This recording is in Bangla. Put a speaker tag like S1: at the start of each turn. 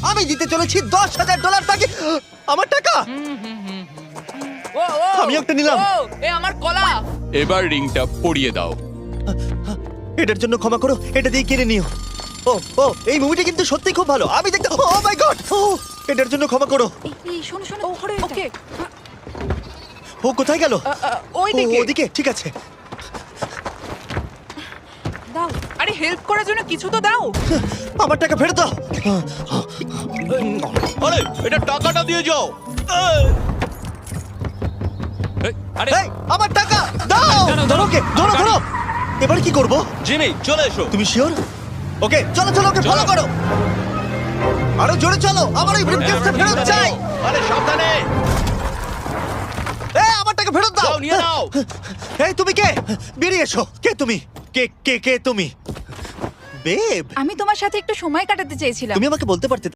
S1: আমি জিতে চলেছি $10,000 তাকে আমার টাকা।
S2: ও ও
S1: আমি একটা নিলাম।
S2: ও এ আমার কলা।
S3: এবার রিংটা পরিয়ে দাও।
S1: এটার জন্য ক্ষমা করো, এটা দিয়ে কিনে নিও। ও ও এই মুভিটা কিন্তু সত্যি খুব ভালো, আমি দেখতে। ও মাই গড, ও এটার জন্য ক্ষমা করো।
S4: এই শোনো শোনো
S2: ওকে
S1: ও কোথায় গেল?
S2: ওই দিকে।
S1: ওদিকে, ঠিক আছে।
S4: দাও।
S2: আরে হেল্প করার জন্য কিছু তো দাও।
S1: আমার টাকা ফেরত দাও।
S3: আরে এটা টাকাটা দিয়ে যাও।
S5: আরে
S1: এই, আমার টাকা দাও। ধরো ওকে, ধরো ধরো। এবার কি করব?
S5: জিমি চলে এসো।
S1: তুমি শিওর? ওকে চলো চলো, ওকে ফলো করো। আরো জোরে চলো, আমার এই ব্রিফকেসটা ফেরত চাই।
S3: আরে সাবধানে।
S1: এই আমার টাকা ফেরত দাও।
S3: যাও, নিয়ে নাও।
S1: এই তুমি কে? বেরিয়ে এসো। কে তুমি? কে কে কে তুমি? বেব,
S4: আমি তোমার সাথে একটু সময় কাটাতে চেয়েছিলাম।
S1: তুমি আমাকে বলতে পারতে